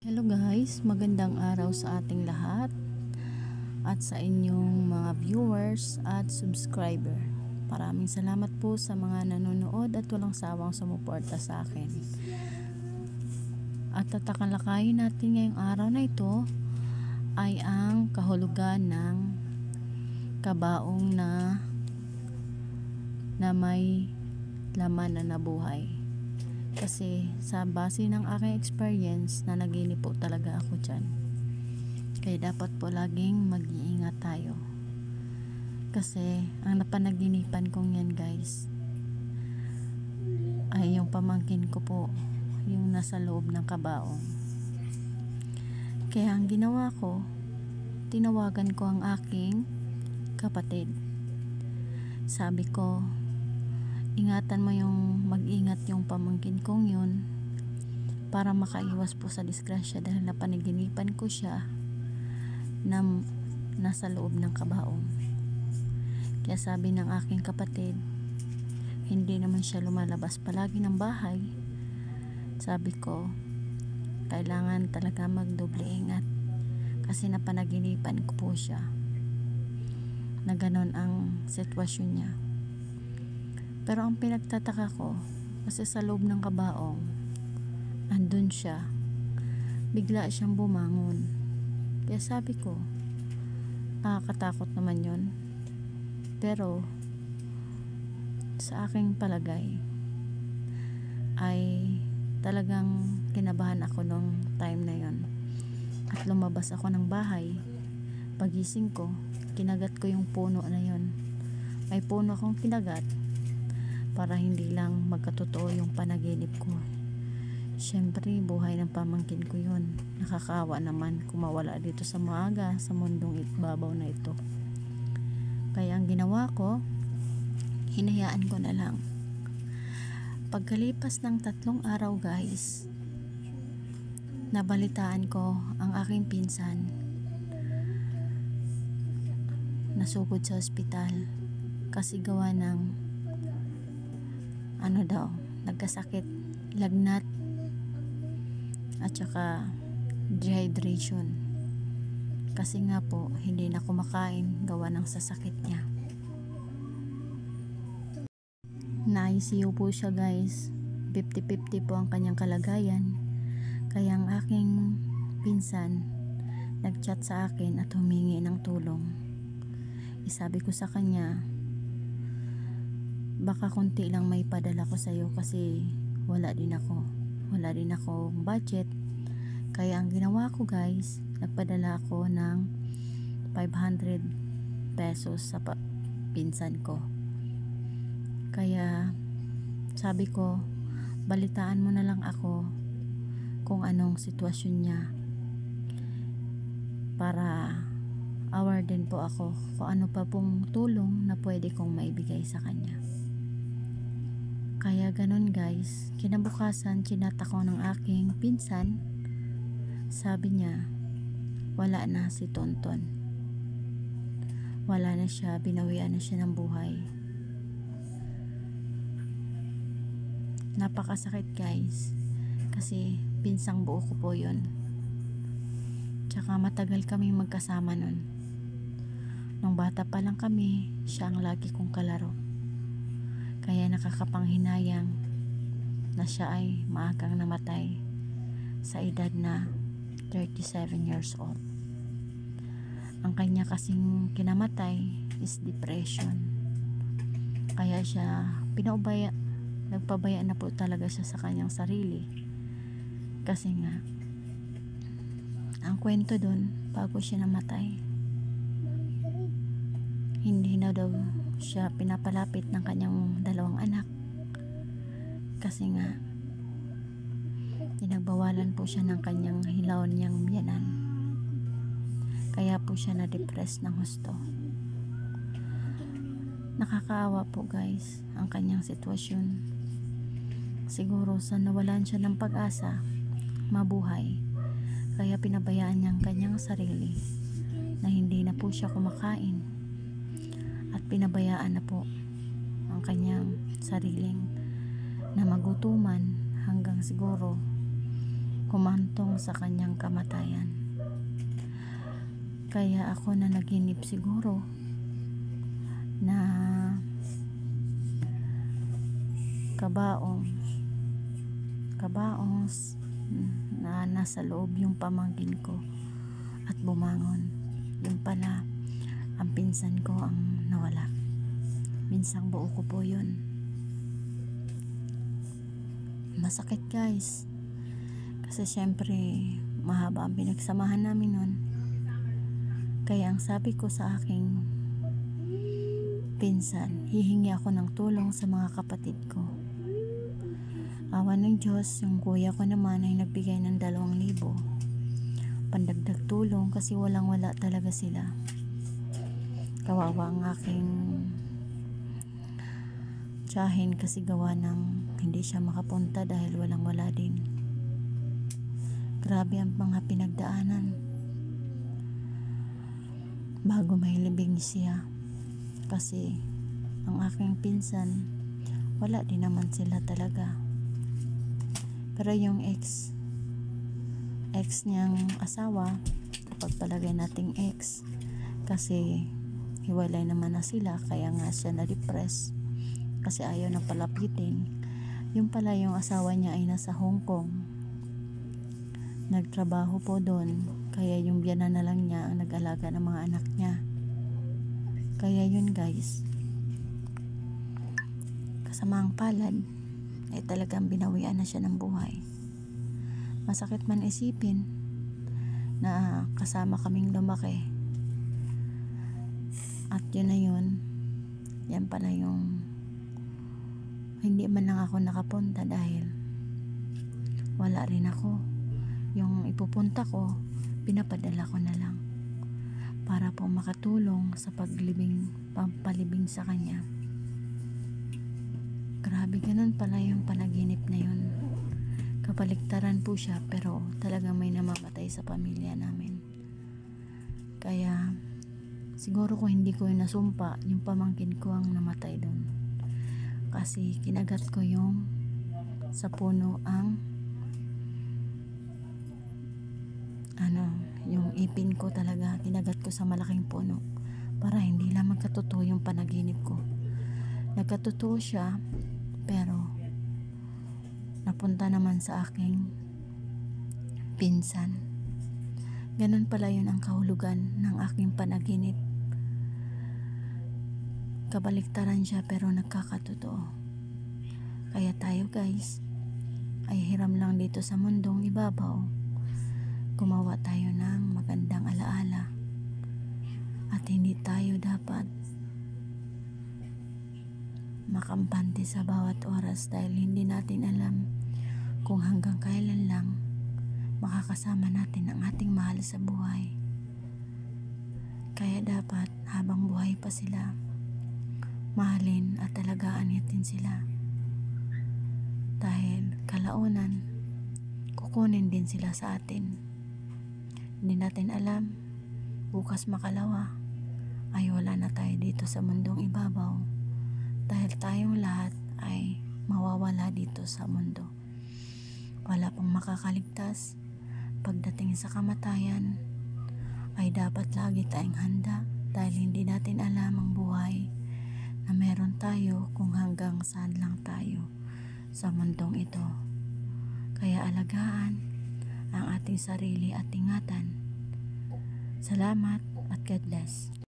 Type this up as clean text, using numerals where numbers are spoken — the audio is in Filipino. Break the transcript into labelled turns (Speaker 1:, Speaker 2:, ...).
Speaker 1: Hello guys, magandang araw sa ating lahat at sa inyong mga viewers at subscriber. Maraming salamat po sa mga nanonood at walang sawang sumuporta sa akin. At tatakalakayin natin ngayong araw na ito ay ang kahulugan ng kabaong na may laman na nabuhay. Kasi sa base ng aking experience na naginip po talaga ako dyan. Kaya dapat po laging mag-iingat tayo. Kasi ang napanaginipan kong yan guys ay yung pamangkin ko po, yung nasa loob ng kabaong. Kaya ang ginawa ko, tinawagan ko ang aking kapatid. Sabi ko, ingatan mo yung mag-ingat yung pamangkin kong yun para makaiwas po sa disgrasya dahil napanaginipan ko siya na nasa loob ng kabaong. Kaya sabi ng aking kapatid, hindi naman siya lumalabas palagi ng bahay. Sabi ko, kailangan talaga magdoble ingat kasi napanaginipan ko po siya na ganon ang sitwasyon niya. Pero ang pinagtataka ko, kasi sa loob ng kabaong, andun siya, bigla siyang bumangon. Kaya sabi ko, nakakatakot naman yun. Pero, sa aking palagay, ay talagang kinabahan ako nung time na yon. At lumabas ako ng bahay. Pagising ko, kinagat ko yung puno na yon. May puno akong kinagat para hindi lang magkatotoo yung panaginip ko. Syempre, buhay ng pamangkin ko yun. Nakakaawa naman kung mawala dito sa maaga sa mundong ibabaw na ito. Kaya ang ginawa ko, hinayaan ko na lang. Pagkalipas ng 3 araw guys, nabalitaan ko ang aking pinsan nasugod sa ospital kasi gawa ng nagkasakit, lagnat at saka dehydration kasi nga po hindi na kumakain gawa ng sasakit niya. Na-ICU po siya guys, 50-50 po ang kanyang kalagayan. Kaya ang aking pinsan nagchat sa akin at humingi ng tulong. Isabi ko sa kanya, baka konti lang may padala ko sa'yo kasi wala din ako budget. Kaya ang ginawa ko guys, nagpadala ako ng 500 pesos sa pinsan ko. Kaya sabi ko, balitaan mo na lang ako kung anong sitwasyon niya para aware din po ako kung ano pa pong tulong na pwede kong maibigay sa kanya. Kaya ganun guys, kinabukasan chinat ako ng aking pinsan. Sabi niya, wala na si Tonton. Wala na siya, binawian na siya ng buhay. Napakasakit guys, kasi pinsang buo ko po yun. Tsaka matagal kami magkasama nun. Nung bata pa lang kami, siya ang lagi kong kalaro. Kaya nakakapanghinayang na siya ay maagang namatay sa edad na 37 years old. Ang kanya kasing kinamatay is depression. Kaya siya nagpabaya na po talaga siya sa kanyang sarili. Kasi nga, ang kwento dun, bago siya namatay, hindi na daw siya pinapalapit ng kanyang 2 anak kasi nga pinagbawalan po siya ng kanyang hilaw niyang biyanan, kaya po siya na-depress ng husto. Nakakaawa po guys ang kanyang sitwasyon. Siguro sa nawalan siya ng pag-asa mabuhay, kaya pinabayaan niya ang kanyang sarili na hindi na po siya kumakain at pinabayaan na po ang kanyang sariling na magutuman hanggang siguro humantong sa kanyang kamatayan. Kaya ako na naginip siguro na kabaong na nasa loob yung pamangkin ko at bumangon. Yung pala ang pinsan ko ang nawala. Minsang buo ko po yun. Masakit guys, kasi syempre mahaba ang pinagsamahan namin nun. Kaya ang sabi ko sa aking pinsan, hihingi ako ng tulong sa mga kapatid ko. Awa ng Diyos, yung kuya ko naman ay nagbigay ng 2,000 pandagdag tulong kasi walang wala talaga sila. Kawawa ang aking tiyahin kasi gawa ng hindi siya makapunta dahil walang wala din. Grabe ang mga pinagdaanan bago mailibing siya, kasi ang aking pinsan wala din naman sila talaga. Pero yung ex niyang asawa, pagpalagay nating ex kasi hiwalay naman na sila, kaya nga siya na-depress kasi ayaw na palapitin. Yung pala yung asawa niya ay nasa Hong Kong, nagtrabaho po doon, kaya yung biyanan na lang niya ang nag-alaga ng mga anak niya. Kaya yun guys, kasamaang palad ay talagang binawian na siya ng buhay. Masakit man isipin na kasama kaming lumaki, at yun na yun, yan pala yung hindi man lang ako nakapunta dahil wala rin ako. Yung ipupunta ko, pinapadala ko na lang para po makatulong sa pampalibing sa kanya. Grabe, ganun pala yung panaginip na yun. Kabaliktaran po siya, pero talagang may namamatay sa pamilya namin. Kaya siguro kung hindi ko yung nasumpa, yung pamangkin ko ang namatay doon. Kasi kinagat ko yung sa puno yung ipin ko talaga, kinagat ko sa malaking puno para hindi lang magkatotoo yung panaginip ko. Nagkatotoo siya, pero napunta naman sa aking pinsan. Ganun pala yun ang kahulugan ng aking panaginip. Kabaliktaran siya pero nagkakatotoo. Kaya tayo guys ay hiram lang dito sa mundong ibabaw. Gumawa tayo ng magandang alaala at hindi tayo dapat makampante sa bawat oras dahil hindi natin alam kung hanggang kailan lang makakasama natin ang ating mahal sa buhay. Kaya dapat habang buhay pa sila, mahalin at alagaan natin sila, dahil kalaunan kukunin din sila sa atin. Hindi natin alam, bukas makalawa ay wala na tayo dito sa mundong ibabaw, dahil tayong lahat ay mawawala dito sa mundo. Wala pong makakaligtas. Pagdating sa kamatayan ay dapat lagi tayong handa, dahil hindi natin alam ang buhay na meron tayo kung hanggang saan lang tayo sa mundong ito. Kaya alagaan ang ating sarili at ingatan. Salamat at God bless.